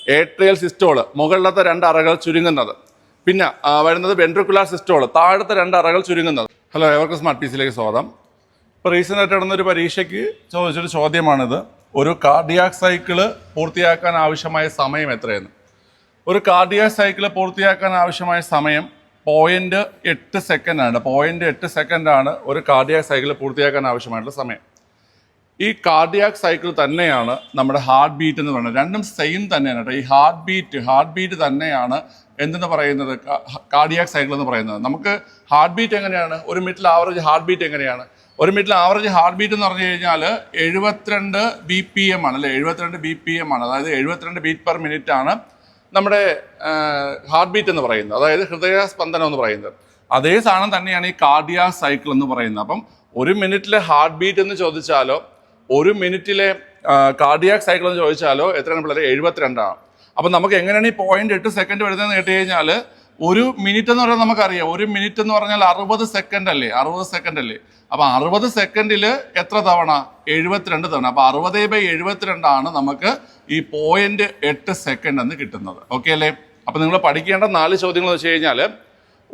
Atrial സിസ്റ്റോള്, മുകളിലത്തെ 2 അറകൾ ചുരുങ്ങുന്നത്. പിന്നെ വരുന്നത് വെൻട്രിക്കുലാർ സിസ്റ്റോള്, താഴത്തെ 2 അറകൾ ചുരുങ്ങുന്നത്. ഹലോ, എവർക്കും സ്മാർട്ട് പീസിലേക്ക് സ്വാഗതം. ഇപ്പോൾ റീസെൻ്റായിട്ട് നടന്നൊരു പരീക്ഷയ്ക്ക് ചോദിച്ചൊരു ചോദ്യമാണിത്. ഒരു കാർഡിയാക് സൈക്കിള് പൂർത്തിയാക്കാൻ ആവശ്യമായ സമയം എത്രയെന്ന്. ഒരു കാർഡിയാക് സൈക്കിള് പൂർത്തിയാക്കാൻ ആവശ്യമായ സമയം 0.8 സെക്കൻഡാണ്. 0.8 സെക്കൻഡാണ് ഒരു കാർഡിയാക് സൈക്കിള് പൂർത്തിയാക്കാൻ ആവശ്യമായിട്ടുള്ള സമയം. ഈ കാർഡിയാക് സൈക്കിൾ തന്നെയാണ് നമ്മുടെ ഹാർട്ട് ബീറ്റ് എന്ന് പറയുന്നത്. രണ്ടും സെയിം തന്നെയാണ് കേട്ടോ. ഈ ഹാർട്ട് ബീറ്റ് തന്നെയാണ് എന്തെന്ന് പറയുന്നത്, കാർഡിയാക് സൈക്കിൾ എന്ന് പറയുന്നത്. നമുക്ക് ഹാർട്ട് ബീറ്റ് എങ്ങനെയാണ്, ഒരു മിനിറ്റിൽ ആവറേജ് ഹാർട്ട് ബീറ്റ് എങ്ങനെയാണ്? ഒരു മിനിറ്റിൽ ആവറേജ് ഹാർട്ട് ബീറ്റ് എന്ന് പറഞ്ഞു കഴിഞ്ഞാൽ 72 BPM ആണ് അല്ലേ? 72 BPM ആണ്. അതായത് 72 ബീറ്റ് പെർ മിനിറ്റ് ആണ് നമ്മുടെ ഹാർട്ട് ബീറ്റ് എന്ന് പറയുന്നത്, അതായത് ഹൃദയസ്പന്ദനം എന്ന് പറയുന്നത്. അതേ സാധനം തന്നെയാണ് ഈ കാർഡിയാക് സൈക്കിൾ എന്ന് പറയുന്നത്. അപ്പം ഒരു മിനിറ്റിലെ ഹാർട്ട് ബീറ്റ് എന്ന് ചോദിച്ചാലോ, ഒരു മിനിറ്റിലെ കാർഡിയാക് സൈക്കിൾ എന്ന് ചോദിച്ചാലോ എത്രയാണ് പിള്ളേർ? 72 ആണ്. അപ്പം നമുക്ക് എങ്ങനെയാണ് ഈ 0.8 സെക്കൻഡ് വരുന്നതെന്ന് കേട്ട് കഴിഞ്ഞാൽ, ഒരു മിനിറ്റ് എന്ന് പറഞ്ഞാൽ നമുക്കറിയാം, ഒരു മിനിറ്റ് എന്ന് പറഞ്ഞാൽ 60 സെക്കൻഡ് അല്ലേ? 60 സെക്കൻഡ് അല്ലേ? അപ്പം 60 സെക്കൻഡിൽ എത്ര തവണ? 72 തവണ. അപ്പം 60/72 ആണ് നമുക്ക് ഈ 0.8 സെക്കൻഡ് എന്ന് കിട്ടുന്നത്. ഓക്കെ അല്ലേ? അപ്പം നിങ്ങൾ പഠിക്കേണ്ട 4 ചോദ്യങ്ങൾ എന്ന് വെച്ച് കഴിഞ്ഞാൽ,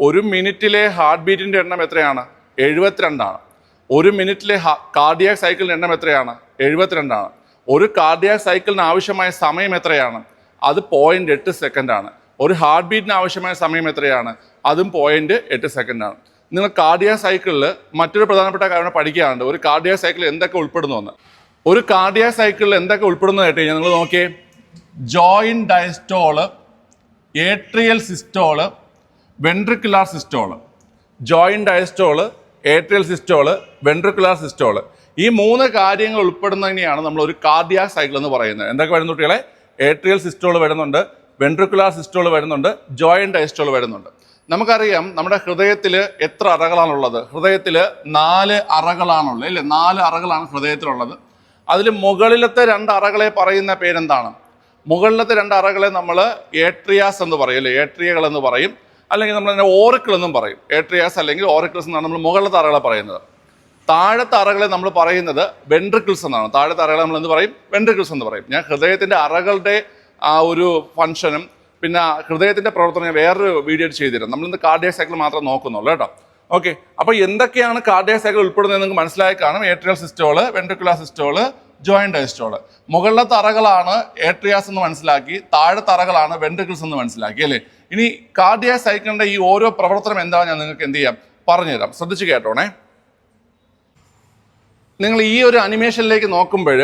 ഒരു മിനിറ്റിലെ ഹാർട്ട് ബീറ്റിൻ്റെ എണ്ണം എത്രയാണ്? 72 ആണ്. ഒരു മിനിറ്റിലെ കാർഡിയാക് സൈക്കിളിൻ്റെ എണ്ണം എത്രയാണ്? 72 ആണ്. ഒരു കാർഡിയാക് സൈക്കിളിന് ആവശ്യമായ സമയം എത്രയാണ്? അത് 0.8 സെക്കൻഡാണ്. ഒരു ഹാർട്ട് ബീറ്റിന് ആവശ്യമായ സമയം എത്രയാണ്? അതും 0.8 സെക്കൻഡാണ്. നിങ്ങൾ കാർഡിയാക് സൈക്കിളിൽ മറ്റൊരു പ്രധാനപ്പെട്ട കാര്യം പഠിക്കാറുണ്ട്. ഒരു കാർഡിയാക് സൈക്കിളിൽ എന്തൊക്കെ ഉൾപ്പെടുന്നു എന്ന്. ഒരു കാർഡിയാക് സൈക്കിളിൽ എന്തൊക്കെ ഉൾപ്പെടുന്നു കേട്ട് കഴിഞ്ഞാൽ നിങ്ങൾ നോക്കിയേ, joint diastole, atrial systole, ventricular systole. Joint diastole, atrial systole, ventricular systole, ഈ 3 കാര്യങ്ങൾ ഉൾപ്പെടുന്നതിനെയാണ് നമ്മൾ ഒരു കാർഡിയാക് സൈക്കിൾ എന്ന് പറയുന്നത്. എന്തൊക്കെ വരുന്നു കുട്ടികളെ? ഏട്രിയൽ സിസ്റ്റോള് വരുന്നുണ്ട്, വെൻട്രിക്കുലാർ സിസ്റ്റോള് വരുന്നുണ്ട്, ജോയിന്റ് ഡയസ്റ്റോള് വരുന്നുണ്ട്. നമുക്കറിയാം നമ്മുടെ ഹൃദയത്തിൽ എത്ര അറകളാണുള്ളത്? ഹൃദയത്തിൽ 4 അറകളാണുള്ളത് അല്ലേ? 4 അറകളാണ് ഹൃദയത്തിലുള്ളത്. അതിൽ മുകളിലത്തെ 2 അറകളെ പറയുന്ന പേരെന്താണ്? മുകളിലത്തെ 2 അറകളെ നമ്മൾ ഏട്രിയാസ് എന്ന് പറയും അല്ലേ? ഏട്രിയകൾ എന്ന് പറയും, അല്ലെങ്കിൽ നമ്മൾ അതിനെ ഓറിക്കിൾ എന്നും പറയും. ഏട്രിയാസ് അല്ലെങ്കിൽ ഓറിക്കിൾസ് എന്നാണ് നമ്മൾ മുകളിലത്തെ അറകളെ പറയുന്നത്. താഴത്തെ അറകളെ നമ്മൾ പറയുന്നത് വെൻട്രിക്കിൾസ് എന്നാണ്. താഴത്തെ അറകളെ നമ്മൾ എന്ത് പറയും? വെൻട്രിക്കിൾസ് എന്ന് പറയും. ഞാൻ ഹൃദയത്തിൻ്റെ അറകളുടെ ആ ഒരു ഫംഗ്ഷനും പിന്നെ ഹൃദയത്തിൻ്റെ പ്രവർത്തനം ഞാൻ വേറൊരു വീഡിയോ ചെയ്തിരുന്നു. നമ്മളിന്ന് കാർഡിയാക് സൈക്കിൾ മാത്രം നോക്കുന്നുള്ളൂ കേട്ടോ. ഓക്കെ, അപ്പോൾ എന്തൊക്കെയാണ് കാർഡിയാക് സൈക്കിൾ ഉൾപ്പെടുന്നത് നിങ്ങൾക്ക് മനസ്സിലായി കാണും. Atrial systole, ventricular systole, joint diastole. മുകളിലത്തെ അറകളാണ് ഏട്രിയാസ് എന്ന് മനസ്സിലാക്കി, താഴത്തെ അറകളാണ് വെൻട്രിക്കിൾസ് എന്ന് മനസ്സിലാക്കി അല്ലേ? ഇനി കാർഡിയാക് സൈക്കിളിൻ്റെ ഈ ഓരോ പ്രവർത്തനം എന്താണെന്ന് ഞാൻ നിങ്ങൾക്ക് എന്ത് ചെയ്യാം പറഞ്ഞുതരാം. ശ്രദ്ധിച്ച് കേട്ടോണേ. നിങ്ങൾ ഈ ഒരു അനിമേഷനിലേക്ക് നോക്കുമ്പോൾ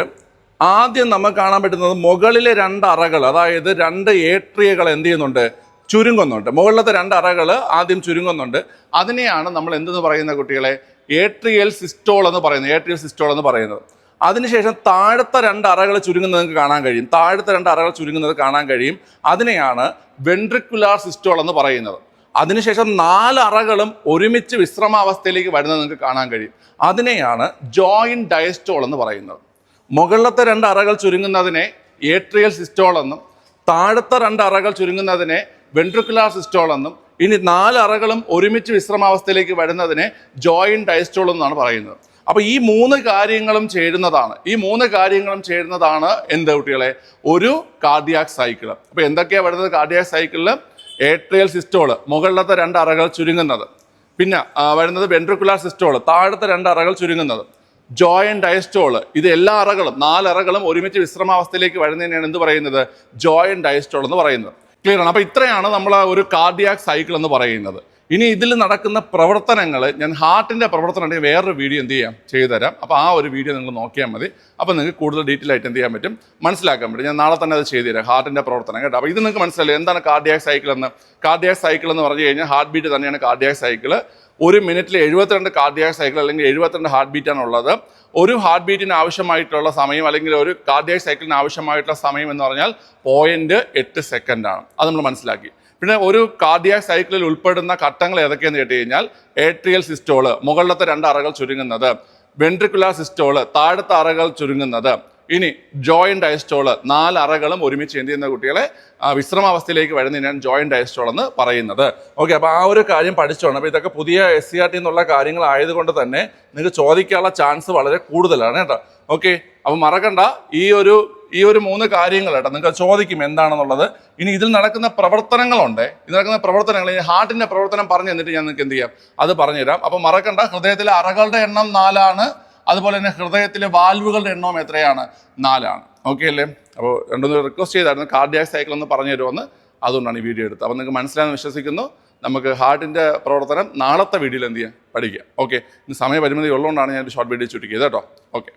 ആദ്യം നമുക്ക് കാണാൻ പറ്റുന്നത് മുകളിലെ 2 അറകൾ, അതായത് 2 ഏട്രിയകൾ എന്ത് ചെയ്യുന്നുണ്ട്? ചുരുങ്ങുന്നുണ്ട്. മുകളിലത്തെ 2 അറകൾ ആദ്യം ചുരുങ്ങുന്നുണ്ട്. അതിനെയാണ് നമ്മൾ എന്തെന്ന് പറയുന്ന കുട്ടികളെ? ഏട്രിയൽ സിസ്റ്റോൾ എന്ന് പറയുന്നത്. ഏട്രിയൽ സിസ്റ്റോൾ എന്ന് പറയുന്നത്. അതിനുശേഷം താഴത്തെ 2 അറകൾ ചുരുങ്ങുന്നത് നിങ്ങൾക്ക് കാണാൻ കഴിയും. താഴത്തെ 2 അറകൾ ചുരുങ്ങുന്നത് കാണാൻ കഴിയും. അതിനെയാണ് വെൻട്രിക്കുലാർ സിസ്റ്റോൾ എന്ന് പറയുന്നത്. അതിനുശേഷം 4 അറകളും ഒരുമിച്ച് വിശ്രമാവസ്ഥയിലേക്ക് വരുന്നത് നിങ്ങൾക്ക് കാണാൻ കഴിയും. അതിനെയാണ് ജോയിന്റ് ഡയസ്റ്റോൾ എന്ന് പറയുന്നത്. മുകളിലത്തെ 2 അറകൾ ചുരുങ്ങുന്നതിനെ ഏട്രിയൽ സിസ്റ്റോൾ എന്നും, താഴത്തെ 2 അറകൾ ചുരുങ്ങുന്നതിനെ വെൻട്രിക്കുലാർ സിസ്റ്റോൾ എന്നും, ഇനി 4 അറകളും ഒരുമിച്ച് വിശ്രമാവസ്ഥയിലേക്ക് വരുന്നതിനെ ജോയിന്റ് ഡയസ്റ്റോൾ എന്നാണ് പറയുന്നത്. അപ്പോൾ ഈ 3 കാര്യങ്ങളും ചേരുന്നതാണ്. ഈ 3 കാര്യങ്ങളും ചേരുന്നതാണ് എന്ത് കുട്ടികളെ? ഒരു കാർഡിയാക് സൈക്കിൾ. അപ്പോൾ എന്തൊക്കെയാണ് വരുന്നത് കാർഡിയാക് സൈക്കിളിൽ? ഏട്രിയൽ സിസ്റ്റോള്, മുകളിലത്തെ 2 അറകൾ ചുരുങ്ങുന്നത്. പിന്നെ വരുന്നത് വെൻട്രിക്കുലാർ സിസ്റ്റോള്, താഴത്തെ 2 അറകൾ ചുരുങ്ങുന്നത്. ജോയിന്റ് ഡയസ്റ്റോള്, ഇത് എല്ലാ അറകളും 4 അറകളും ഒരുമിച്ച് വിശ്രമാവസ്ഥയിലേക്ക് വരുന്നതിനാണ് എന്ത് പറയുന്നത്? ജോയിന്റ് ഡയസ്റ്റോൾ എന്ന് പറയുന്നത്. ക്ലിയർ ആണ്? അപ്പോൾ ഇത്രയാണ് നമ്മൾ ഒരു കാർഡിയാക് സൈക്കിൾ എന്ന് പറയുന്നത്. ഇനി ഇതിൽ നടക്കുന്ന പ്രവർത്തനങ്ങൾ ഞാൻ ഹാർട്ടിൻ്റെ പ്രവർത്തനം ഉണ്ടെങ്കിൽ വേറൊരു വീഡിയോ എന്ത് ചെയ്യാം ചെയ്തുതരാം. അപ്പോൾ ആ ഒരു വീഡിയോ നിങ്ങൾ നോക്കിയാൽ മതി. അപ്പോൾ നിങ്ങൾക്ക് കൂടുതൽ ഡീറ്റെയിൽ ആയിട്ട് എന്ത് ചെയ്യാൻ പറ്റും മനസ്സിലാക്കാൻ പറ്റും. ഞാൻ നാളെ തന്നെ അത് ചെയ്തു തരാം, ഹാർട്ടിൻ്റെ പ്രവർത്തനം കേട്ടോ. അപ്പോൾ ഇത് നിങ്ങൾക്ക് മനസ്സിലായി എന്താണ് കാർഡിയാക് സൈക്കിൾ എന്ന്. കാർഡിയാക് സൈക്കിൾ എന്ന് പറഞ്ഞു കഴിഞ്ഞാൽ ഹാർട്ട് ബീറ്റ് തന്നെയാണ് കാർഡിയാക് സൈക്കിൾ. ഒരു മിനിറ്റിൽ 72 കാർഡിയാക് സൈക്കിൾ അല്ലെങ്കിൽ 72 ഹാർട്ട് ബീറ്റാണുള്ളത്. ഒരു ഹാർട്ട് ബീറ്റിന് ആവശ്യമായിട്ടുള്ള സമയം അല്ലെങ്കിൽ ഒരു കാർഡിയാക് സൈക്കിളിന് ആവശ്യമായിട്ടുള്ള സമയം എന്ന് പറഞ്ഞാൽ 0.8 സെക്കൻഡാണ്. അത് നമ്മൾ മനസ്സിലാക്കി. പിന്നെ ഒരു കാർഡിയാക് സൈക്കിളിൽ ഉൾപ്പെടുന്ന ഘട്ടങ്ങൾ ഏതൊക്കെയെന്ന് കേട്ട് കഴിഞ്ഞാൽ ഏട്രിയൽ സിസ്റ്റോള്, മുകളിലത്തെ 2 അറകൾ ചുരുങ്ങുന്നത്. വെൻട്രിക്കുലാർ സിസ്റ്റോള്, താഴത്തെ അറകൾ ചുരുങ്ങുന്നത്. ഇനി ജോയിന്റ് ഡയസ്റ്റോള്, 4 അറകളും ഒരുമിച്ച് എന്ത് ചെയ്യുന്ന കുട്ടികളെ വിശ്രമാവസ്ഥയിലേക്ക് വരുന്നതിനാണ് ജോയിന്റ് ഡയസ്റ്റോൾ എന്ന് പറയുന്നത്. ഓക്കെ, അപ്പോൾ ആ ഒരു കാര്യം പഠിച്ചോണം. അപ്പോൾ ഇതൊക്കെ പുതിയ SCRT എന്നുള്ള കാര്യങ്ങളായതുകൊണ്ട് തന്നെ നിങ്ങൾക്ക് ചോദിക്കാനുള്ള ചാൻസ് വളരെ കൂടുതലാണ് കേട്ടോ. ഓക്കെ, അപ്പോൾ മറക്കണ്ട, ഈ ഒരു ഈ ഒരു 3 കാര്യങ്ങൾ കേട്ടോ നിങ്ങൾ ചോദിക്കും എന്താണെന്നുള്ളത്. ഇനി ഇതിൽ നടക്കുന്ന പ്രവർത്തനങ്ങളുണ്ട്. ഇതിൽ നടക്കുന്ന പ്രവർത്തനങ്ങൾ ഈ ഹാർട്ടിന്റെ പ്രവർത്തനം പറഞ്ഞു തന്നിട്ട് ഞാൻ നിങ്ങൾക്ക് എന്ത് ചെയ്യാം അത് പറഞ്ഞുതരാം. അപ്പോൾ മറക്കണ്ട, ഹൃദയത്തിലെ അറകളുടെ എണ്ണം 4 ആണ്. അതുപോലെ തന്നെ ഹൃദയത്തിലെ വാൽവുകളുടെ എണ്ണവും എത്രയാണ്? 4 ആണ്. ഓക്കെ അല്ലേ? അപ്പോൾ രണ്ടൊന്ന് റിക്വസ്റ്റ് ചെയ്തായിരുന്നു കാർഡിയാക് സൈക്കിൾ ഒന്ന് പറഞ്ഞു തരുമെന്ന്. അതുകൊണ്ടാണ് ഈ വീഡിയോ എടുത്തത്. അപ്പോൾ നിങ്ങൾക്ക് മനസ്സിലായെന്ന് വിശ്വസിക്കുന്നു. നമുക്ക് ഹാർട്ടിൻ്റെ പ്രവർത്തനം നാളത്തെ വീഡിയോയിൽ എന്ത് ചെയ്യാം പഠിക്കാം. ഓക്കെ, ഇന്ന് സമയപരിമിതി ഉള്ളതുകൊണ്ടാണ് ഞാൻ ഒരു ഷോർട്ട് വീഡിയോ ചുരുക്കിയത് കേട്ടോ. ഓക്കെ.